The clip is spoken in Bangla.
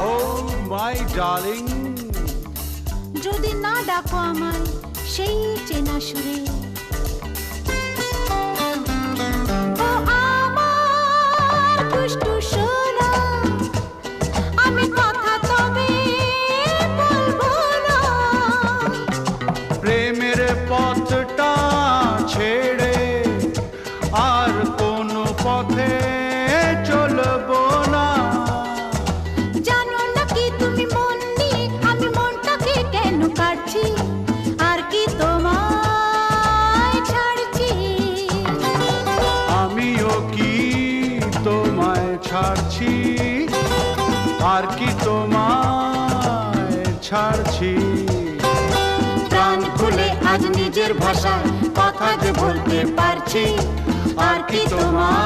Oh my darling, যদি না ডাকো আমায় সেই চেনা সুরে, ও আমার দুষ্টু সোনা, আমি কথা তবে বলবো না। প্রেমের পথটা ছেড়ে আর কোনো পথে চলবো না। জানো নাকি তুমি মন নিয়ে আমি মনটাকে কেন কাটছি, আর কি তোমায় ছাড়ছি। আমিও কি তোমায় ছাড়ছি, আর কি তোমায় ছাড়ছি। প্রাণ খুলে আজ নিজের ভাষায় কথা যে বলতে পারছি, আর কি তোমার